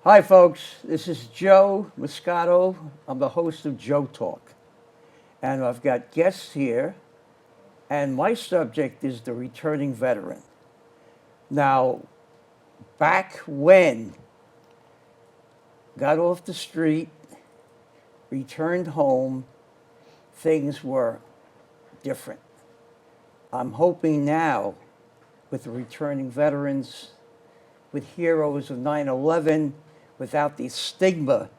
Hi, folks. This is Joe Moscato. I'm the host of Joe Talk. And I've got guests here, and my subject is the returning veteran. Now, back when got off the street, returned home, things were different. I'm hoping now, with the returning veterans, with heroes of 9/11, without the stigma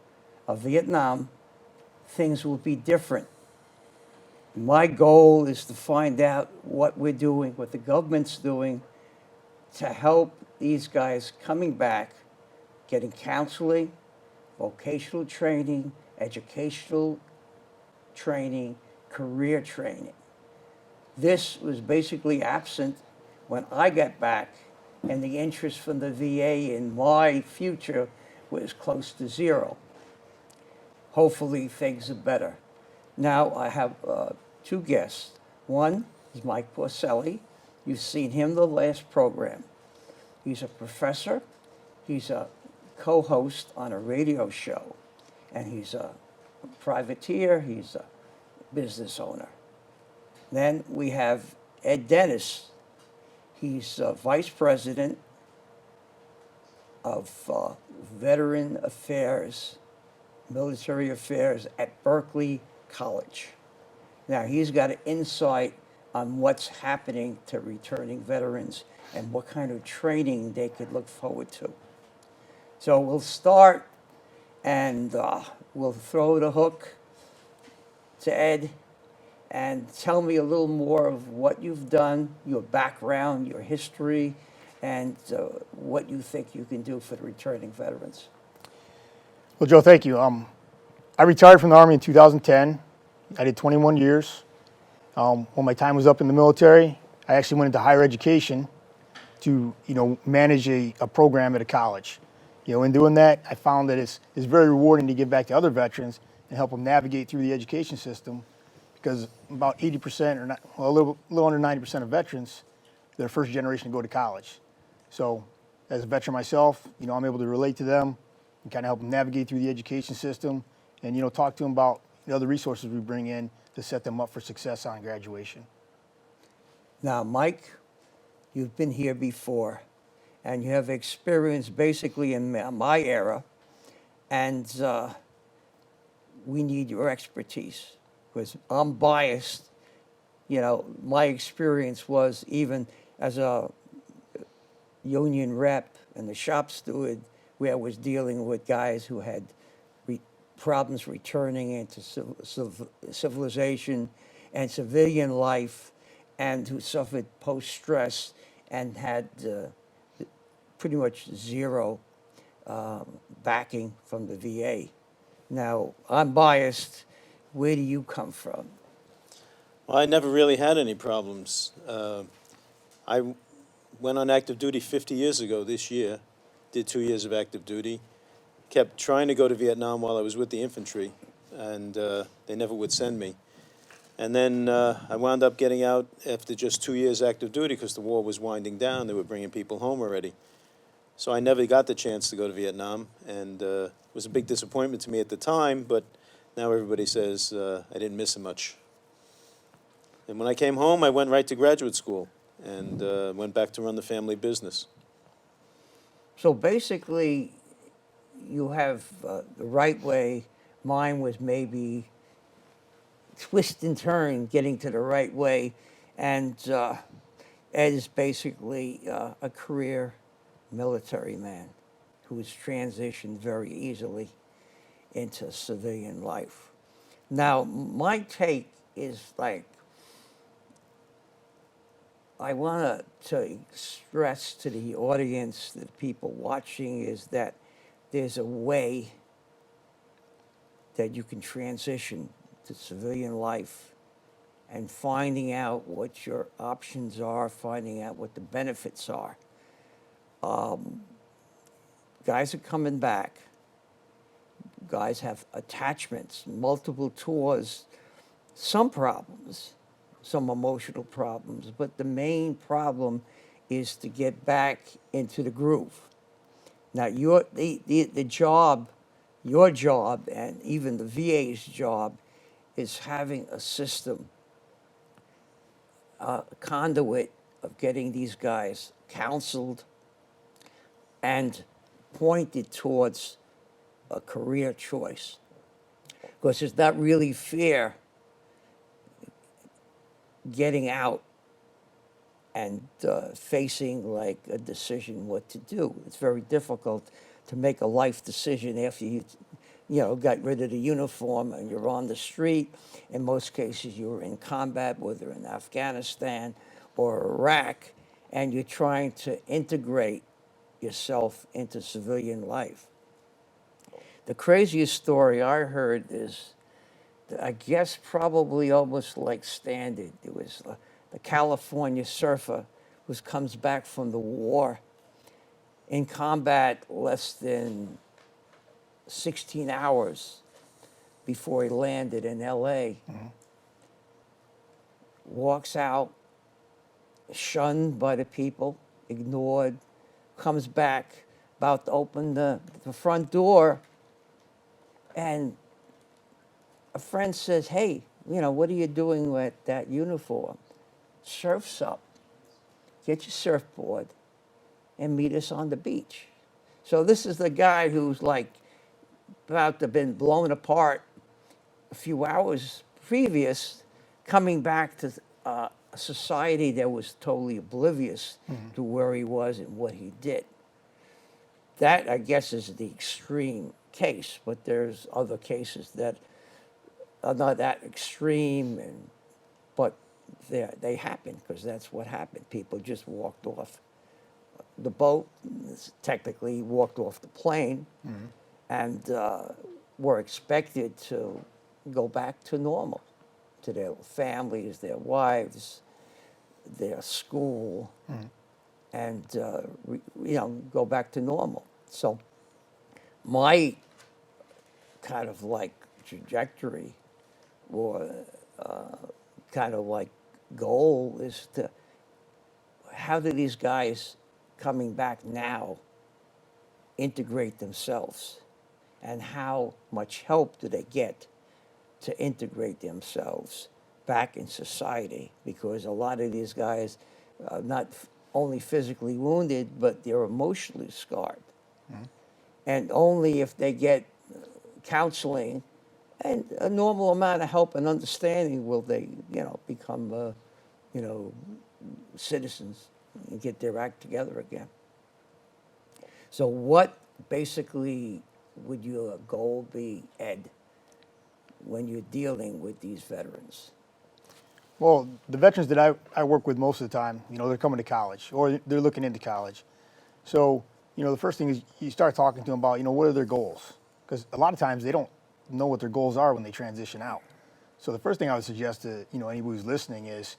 of Vietnam, things will be different. My goal is to find out what we're doing, what the government's doing to help these guys coming back, getting counseling, vocational training, educational training, career training. This was basically absent when I got back, and the interest from the VA in my future was close to zero. Hopefully, things are better. Now I have two guests. One is Mike Porcelli. You've seen him the last program. He's a professor. He's a co-host on a radio show, and he's a privateer. He's a business owner. Then we have Ed Dennis. He's vice president of veteran affairs, military affairs at Berkeley College. Now, he's got an insight on what's happening to returning veterans and what kind of training they could look forward to. So we'll start, and we'll throw the hook to Ed and tell me a little more of what you've done, your background, your history, and what you think you can do for the returning veterans. Well, Joe, thank you. I retired from the Army in 2010. I did 21 years. When my time was up in the military, I actually went into higher education to, manage a program at a college. In doing that, I found that it's very rewarding to give back to other veterans and help them navigate through the education system, because about 80% or not, well, a little under 90% of veterans, they're first generation to go to college. So as a veteran myself, I'm able to relate to them and kind of help them navigate through the education system and, talk to them about the other resources we bring in to set them up for success on graduation. Now, Mike, you've been here before, and you have experience basically in my era, and we need your expertise because I'm biased. My experience was even as a union rep and the shop steward, where I was dealing with guys who had problems returning into civilization and civilian life, and who suffered post-stress and had pretty much zero backing from the VA. Now, I'm biased. Where do you come from? Well, I never really had any problems. I went on active duty 50 years ago this year, did 2 years of active duty, kept trying to go to Vietnam while I was with the infantry, and they never would send me. And then I wound up getting out after just 2 years active duty because the war was winding down. They were bringing people home already. So I never got the chance to go to Vietnam, and it was a big disappointment to me at the time, but now everybody says I didn't miss it much. And when I came home, I went right to graduate school and went back to run the family business. So basically, you have the right way. Mine was maybe twist and turn getting to the right way. And Ed is basically a career military man who has transitioned very easily into civilian life. Now, my take is like, I want to stress to the audience, the people watching, is that there's a way that you can transition to civilian life, and finding out what your options are, finding out what the benefits are. Guys are coming back. Guys have attachments, multiple tours, some problems, some emotional problems, but the main problem is to get back into the groove. Now, the job, your job, and even the VA's job is having a system, a conduit of getting these guys counseled and pointed towards a career choice. Because it's not really fair getting out and facing like a decision what to do. It's very difficult to make a life decision after got rid of the uniform and you're on the street. In most cases, you're in combat, whether in Afghanistan or Iraq, and you're trying to integrate yourself into civilian life. The craziest story I heard is, I guess, probably almost like standard. It was the California surfer who comes back from the war in combat less than 16 hours before he landed in LA. Walks out, shunned by the people, ignored, comes back, about to open the front door, and a friend says, "Hey, what are you doing with that uniform? Surf's up. Get your surfboard and meet us on the beach." So this is the guy who's like about to have been blown apart a few hours previous, coming back to a society that was totally oblivious to where he was and what he did. That, I guess, is the extreme case, but there's other cases that are not that extreme, but they happen because that's what happened. People just walked off the boat, technically walked off the plane, and were expected to go back to normal, to their families, their wives, their school, and go back to normal. So my kind of like trajectory or kind of like goal is to, how do these guys coming back now integrate themselves, and how much help do they get to integrate themselves back in society? Because a lot of these guys are not only physically wounded, but they're emotionally scarred. And only if they get counseling and a normal amount of help and understanding will they, become, citizens and get their act together again. So what basically would your goal be, Ed, when you're dealing with these veterans? Well, the veterans that I work with most of the time, they're coming to college or they're looking into college. So, the first thing is you start talking to them about, what are their goals? Because a lot of times they don't know what their goals are when they transition out. So the first thing I would suggest to, anybody who's listening is,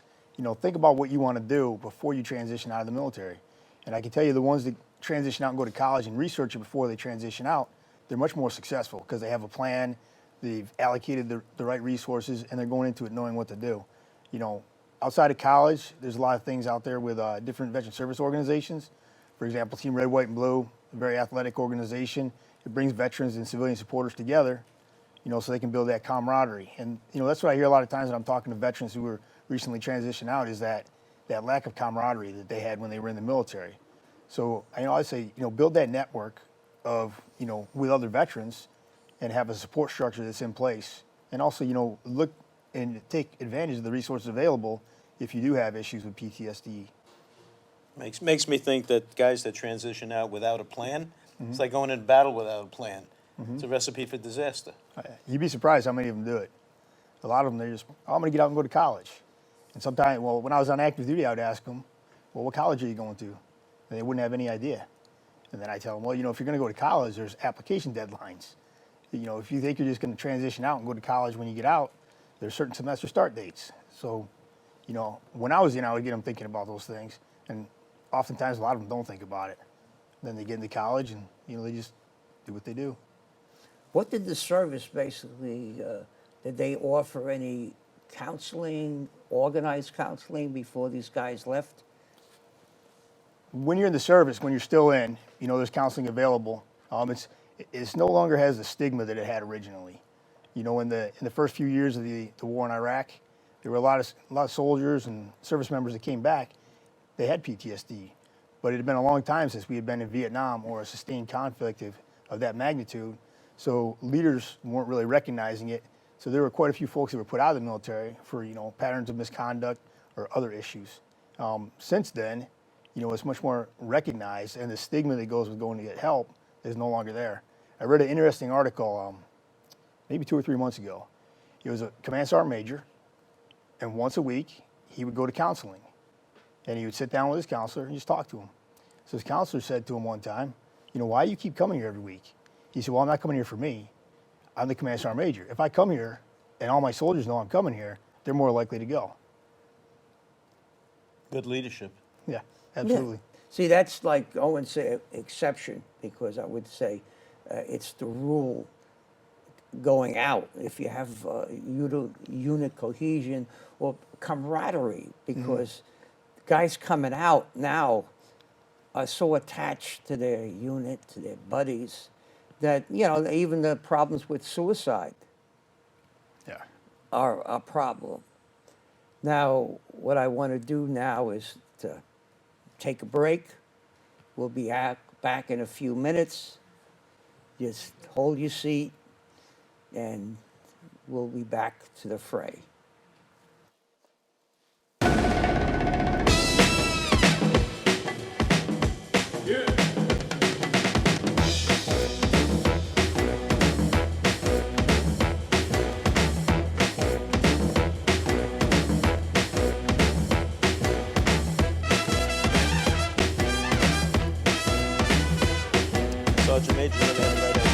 think about what you want to do before you transition out of the military. And I can tell you the ones that transition out and go to college and research it before they transition out, they're much more successful because they have a plan, they've allocated the right resources, and they're going into it knowing what to do. Outside of college, there's a lot of things out there with different veteran service organizations. For example, Team Red, White, and Blue, a very athletic organization. It brings veterans and civilian supporters together, so they can build that camaraderie. And, that's what I hear a lot of times when I'm talking to veterans who were recently transitioned out, is that lack of camaraderie that they had when they were in the military. So, I say, build that network of, with other veterans and have a support structure that's in place. And also, look and take advantage of the resources available if you do have issues with PTSD. Makes me think that guys that transition out without a plan, it's like going into battle without a plan. It's a recipe for disaster. You'd be surprised how many of them do it. A lot of them, they're just, I'm going to get out and go to college. And sometimes, when I was on active duty, I would ask them, well, what college are you going to? And they wouldn't have any idea. And then I tell them, well, if you're going to go to college, there's application deadlines. If you think you're just going to transition out and go to college when you get out, there's certain semester start dates. So, when I was in, I would get them thinking about those things. And oftentimes, a lot of them don't think about it. Then they get into college and, they just do what they do. What did the service basically, did they offer any counseling, organized counseling before these guys left? when you're in the service, when you're still in, there's counseling available. It's no longer has the stigma that it had originally. In the first few years of the war in Iraq, there were a lot of soldiers and service members that came back. They had PTSD, but it had been a long time since we had been in Vietnam or a sustained conflict of that magnitude. So leaders weren't really recognizing it. So there were quite a few folks that were put out of the military for patterns of misconduct or other issues. Since then, it's much more recognized, and the stigma that goes with going to get help is no longer there. I read an interesting article maybe 2 or 3 months ago. He was a command sergeant major, and once a week he would go to counseling, and he would sit down with his counselor and just talk to him. So his counselor said to him one time, why do you keep coming here every week? He said, well, I'm not coming here for me. I'm the command sergeant major. If I come here and all my soldiers know I'm coming here, they're more likely to go. Good leadership. Yeah, absolutely. Yeah. See, that's like Owen said, exception, because I would say it's the rule going out. If you have unit cohesion or camaraderie, because guys coming out now are so attached to their unit, to their buddies, that, even the problems with suicide Yeah. are a problem. Now, what I want to do now is to take a break. We'll be back in a few minutes. Just hold your seat, and we'll be back to the fray. Sergeant Major really had the right idea.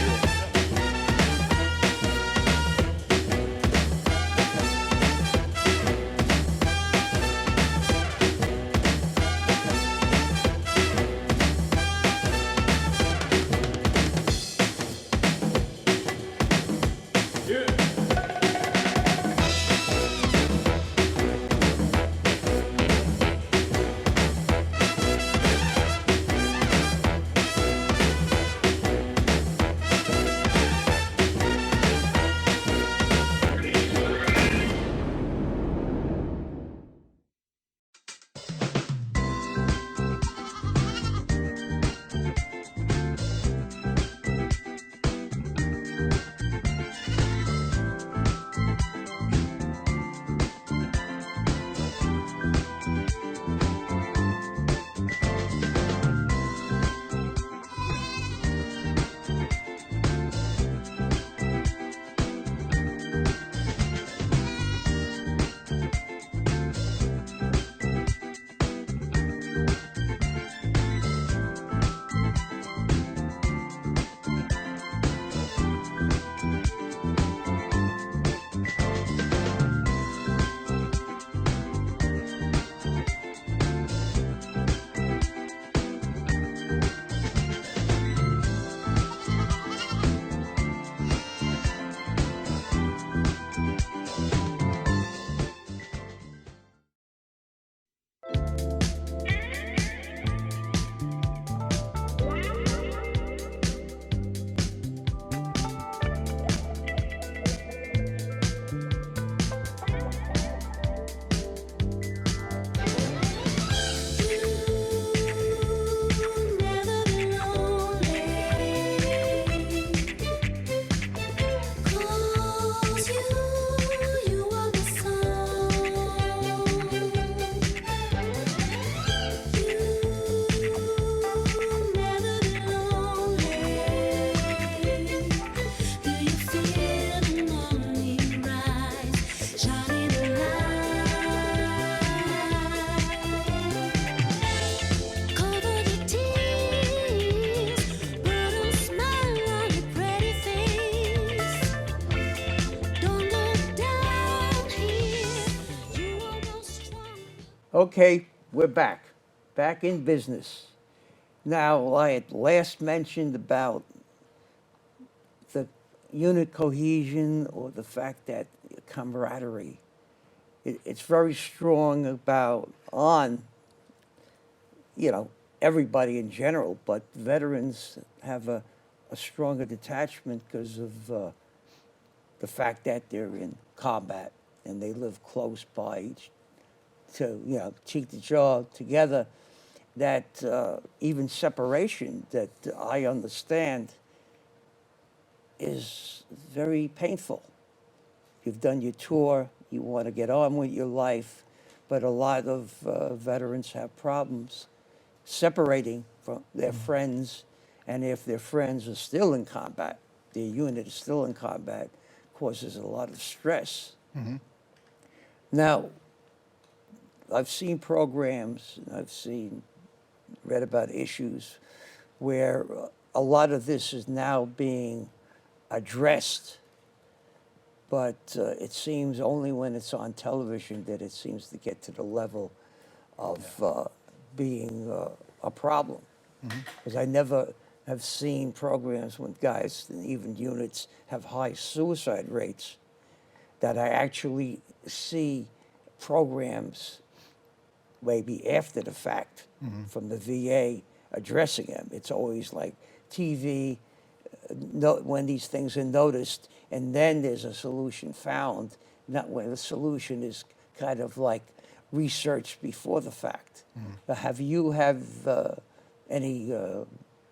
Okay, we're back in business. Now, I had last mentioned about the unit cohesion, or the fact that camaraderie, it's very strong about on, everybody in general, but veterans have a stronger detachment because of the fact that they're in combat and they live close by to, cheek to jaw together. That even separation, that I understand, is very painful. You've done your tour, you want to get on with your life, but a lot of veterans have problems separating from their friends, and if their friends are still in combat, their unit is still in combat, causes a lot of stress. Now, I've seen programs, read about issues where a lot of this is now being addressed, but it seems only when it's on television that it seems to get to the level of being a problem. Because I never have seen programs when guys and even units have high suicide rates, that I actually see programs maybe after the fact from the VA addressing them. It's always like TV, when these things are noticed, and then there's a solution found, not when the solution is kind of like researched before the fact. Have you any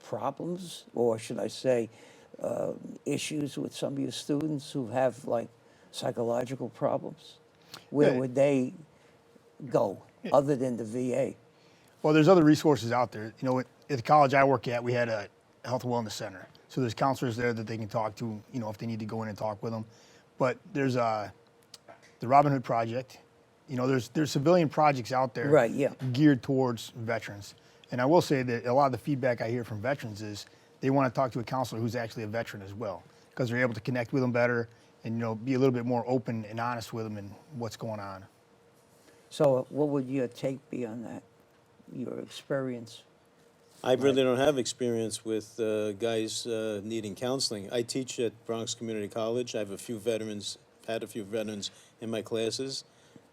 problems, or should I say, issues with some of your students who have like psychological problems? Where Yeah. would they go other than the VA? Well, there's other resources out there. You know, at the college I work at, we had a health and wellness center. So there's counselors there that they can talk to, if they need to go in and talk with them. But there's the Robin Hood Project. There's civilian projects out there, Right, yeah. geared towards veterans. And I will say that a lot of the feedback I hear from veterans is they want to talk to a counselor who's actually a veteran as well, because they're able to connect with them better and be a little bit more open and honest with them and what's going on. So what would your take be on that, your experience? I really don't have experience with guys needing counseling. I teach at Bronx Community College. I have had a few veterans in my classes,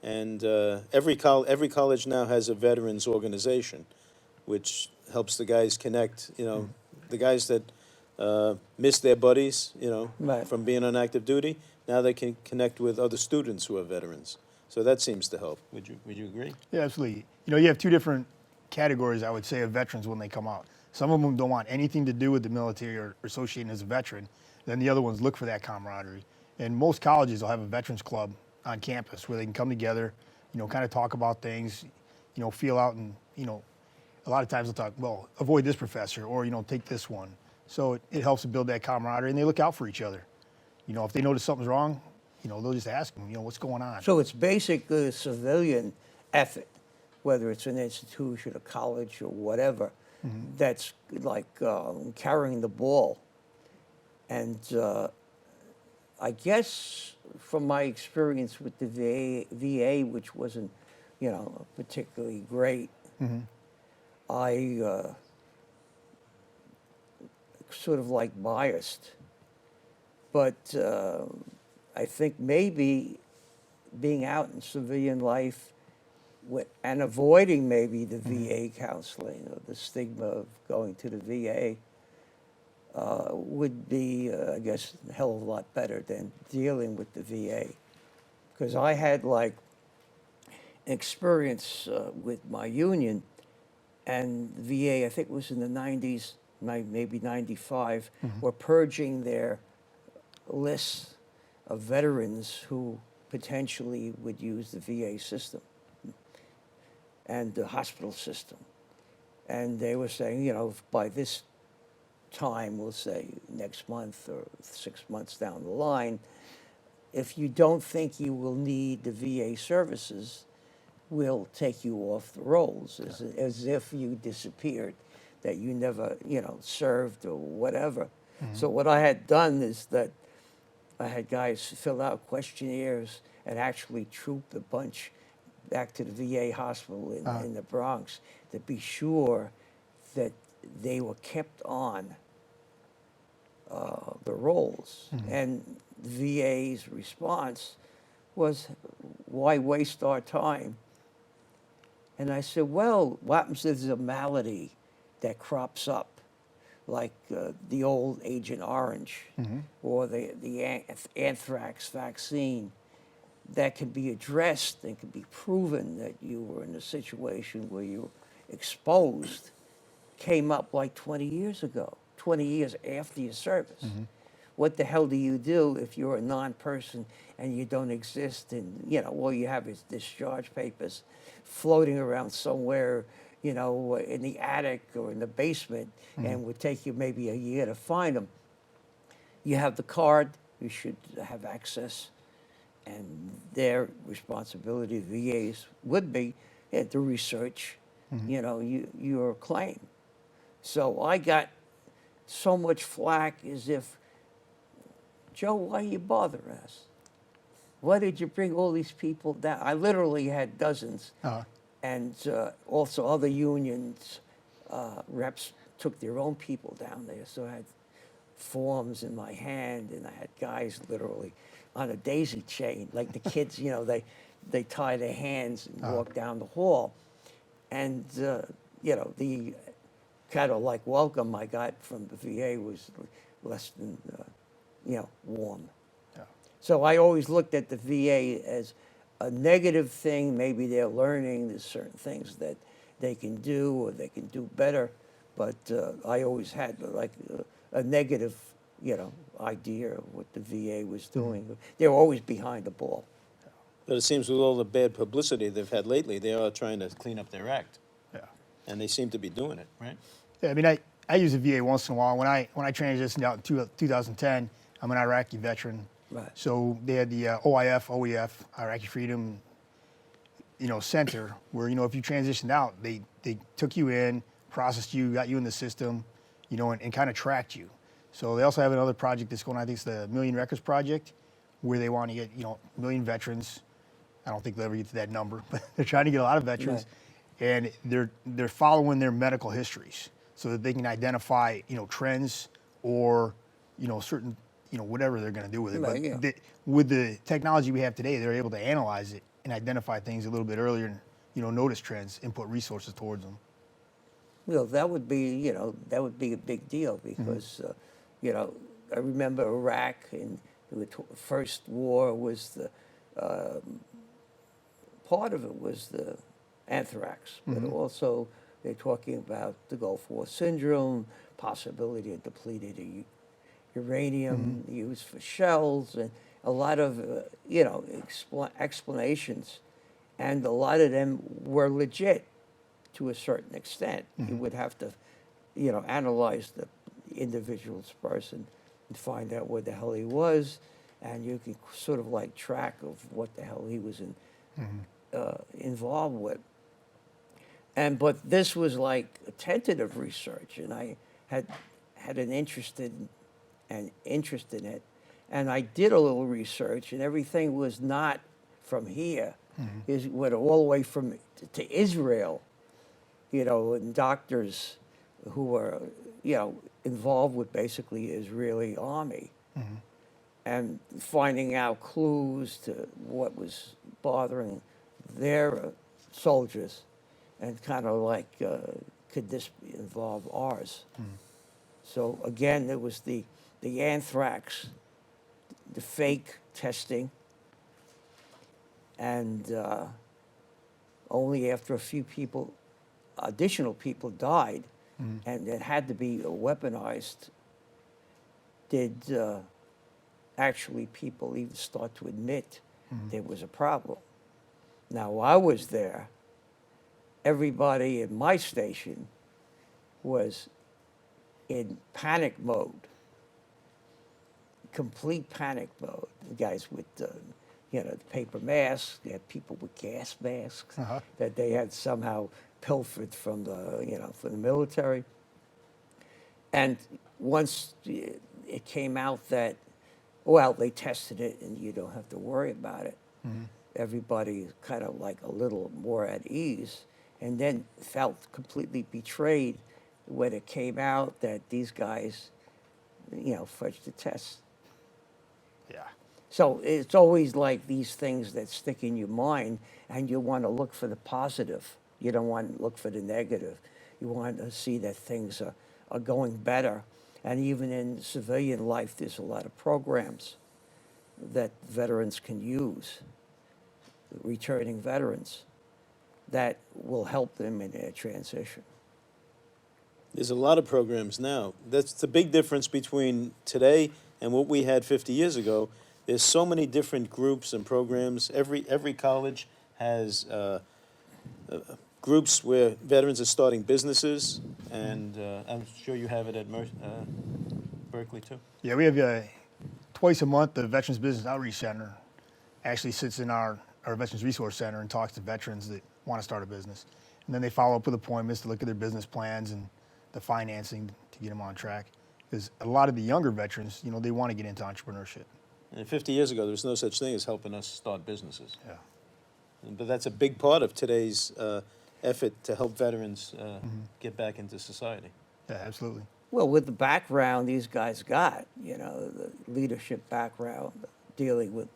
and every college now has a veterans organization, which helps the guys connect. The guys that miss their buddies, Right. from being on active duty. Now they can connect with other students who are veterans. So that seems to help. Would you agree? Yeah, absolutely. You have two different categories, I would say, of veterans when they come out. Some of them don't want anything to do with the military or associating as a veteran. Then the other ones look for that camaraderie. And most colleges will have a veterans club on campus where they can come together, kind of talk about things, feel out, and, a lot of times they'll talk, well, avoid this professor, or, take this one. So it helps to build that camaraderie, and they look out for each other. If they notice something's wrong, they'll just ask them, what's going on? So it's basically a civilian effort, whether it's an institution, a college, or whatever, that's like carrying the ball. And I guess from my experience with the VA, which wasn't, particularly great, I sort of like biased. But I think maybe being out in civilian life and avoiding maybe the VA counseling or the stigma of going to the VA would be, I guess, a hell of a lot better than dealing with the VA. Because I had like experience with my union, and VA, I think it was in the 90s, maybe 95, were purging their lists of veterans who potentially would use the VA system and the hospital system. And they were saying, by this time, we'll say next month or 6 months down the line, if you don't think you will need the VA services, we'll take you off the rolls, as if you disappeared, that you never, served or whatever. So what I had done is that I had guys fill out questionnaires and actually troop the bunch back to the VA hospital in the Bronx to be sure that they were kept on the rolls. And the VA's response was, why waste our time? And I said, well, what happens if there's a malady that crops up, like the old Agent Orange or the anthrax vaccine, that can be addressed and can be proven that you were in a situation where you were exposed, came up like 20 years ago, 20 years after your service. What the hell do you do if you're a non-person and you don't exist, and all you have is discharge papers floating around somewhere, in the attic or in the basement, and it would take you maybe a year to find them? You have the card, you should have access, and their responsibility, the VA's, would be to research, your claim. So I got so much flack as if, Joe, why you bother us? Why did you bring all these people down? I literally had dozens, and also other unions reps took their own people down there. So I had forms in my hand, and I had guys literally on a daisy chain, like the kids, they tie their hands and walk down the hall. And, the kind of like welcome I got from the VA was less than, warm. Yeah. So I always looked at the VA as a negative thing. Maybe they're learning, there's certain things that they can do or they can do better. But I always had like a negative, idea of what the VA was doing. They were always behind the ball. But it seems with all the bad publicity they've had lately, they are trying to clean up their act, Yeah. and they seem to be doing it, right? Yeah, I mean, I use the VA once in a while. When I transitioned out in 2010, I'm an Iraqi veteran. Right. So they had the OEF, Iraqi Freedom, Center, where, if you transitioned out, they took you in, processed you, got you in the system, and kind of tracked you. So they also have another project that's going on, I think it's the Million Records Project, where they want to get, a million veterans. I don't think they'll ever get to that number, but they're trying to get a lot of veterans. Right. And they're following their medical histories so that they can identify, trends or, certain, whatever they're going to do with it. Right, But with the technology we have today, they're able to analyze it and identify things a little bit earlier and, notice trends and put resources towards them. Well, that would be a big deal because, I remember Iraq, and the first war was part of it was the anthrax, but also they're talking about the Gulf War syndrome, possibility of depleted uranium used for shells, and a lot of, explanations. And a lot of them were legit to a certain extent. You would have to, analyze the individual's person and find out where the hell he was, and you can sort of like track of what the hell he was involved with. But this was like a tentative research, and I had an interest in it, and I did a little research, and everything was not from here. It went all the way to Israel, and doctors who were, involved with basically Israeli army, and finding out clues to what was bothering their soldiers, and kind of like, could this involve ours? So again, there was the anthrax, the fake testing, and only after a few additional people died, and it had to be weaponized, did actually people even start to admit there was a problem. Now, while I was there, everybody in my station was in panic mode, complete panic mode. The guys with the paper masks, they had people with gas masks that they had somehow pilfered from from the military. And once it came out that, well, they tested it and you don't have to worry about it, everybody kind of like a little more at ease, and then felt completely betrayed when it came out that these guys, fudged the tests. Yeah. So it's always like these things that stick in your mind, and you want to look for the positive. You don't want to look for the negative. You want to see that things are going better. And even in civilian life, there's a lot of programs that veterans can use, returning veterans, that will help them in their transition. There's a lot of programs now. That's the big difference between today and what we had 50 years ago. There's so many different groups and programs. Every college has groups where veterans are starting businesses, and I'm sure you have it at Berkeley too. Yeah, we have twice a month the Veterans Business Outreach Center actually sits in our Veterans Resource Center and talks to veterans that want to start a business. And then they follow up with appointments to look at their business plans and the financing to get them on track. Because a lot of the younger veterans, they want to get into entrepreneurship. And 50 years ago, there was no such thing as helping us start businesses. Yeah. But that's a big part of today's effort to help veterans get back into society. Yeah, absolutely. Well, with the background these guys got, the leadership background, dealing with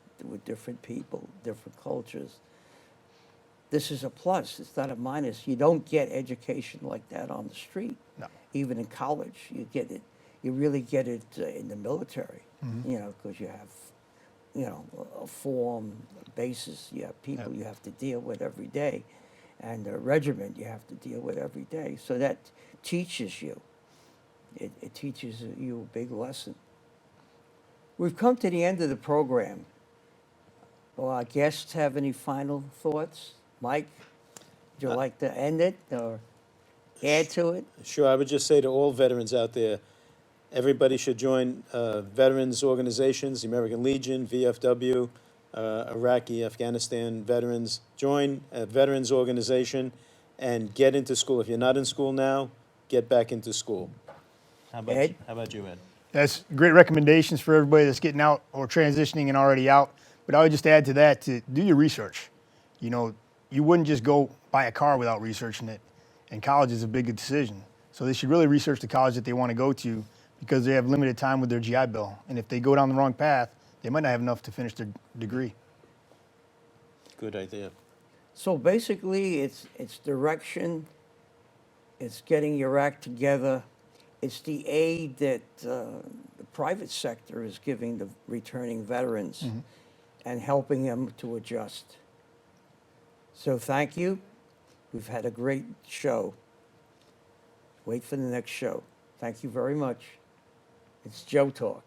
different people, different cultures, this is a plus. It's not a minus. You don't get education like that on the street. No. Even in college, you get it. You really get it in the military, because you have, a form, a basis. You have people you have to deal with every day, and a regiment you have to deal with every day. So that teaches you. It teaches you a big lesson. We've come to the end of the program. Will our guests have any final thoughts? Mike, would you like to end it or add to it? Sure, I would just say to all veterans out there, everybody should join veterans organizations, the American Legion, VFW, Iraqi, Afghanistan veterans. Join a veterans organization and get into school. If you're not in school now, get back into school. How about you, Ed? That's great recommendations for everybody that's getting out or transitioning and already out. But I would just add to that to do your research. You wouldn't just go buy a car without researching it. And college is a big decision. So they should really research the college that they want to go to because they have limited time with their GI Bill. And if they go down the wrong path, they might not have enough to finish their degree. Good idea. So basically, it's direction, it's getting your act together, it's the aid that the private sector is giving the returning veterans and helping them to adjust. So thank you. We've had a great show. Wait for the next show. Thank you very much. It's Joe Talk.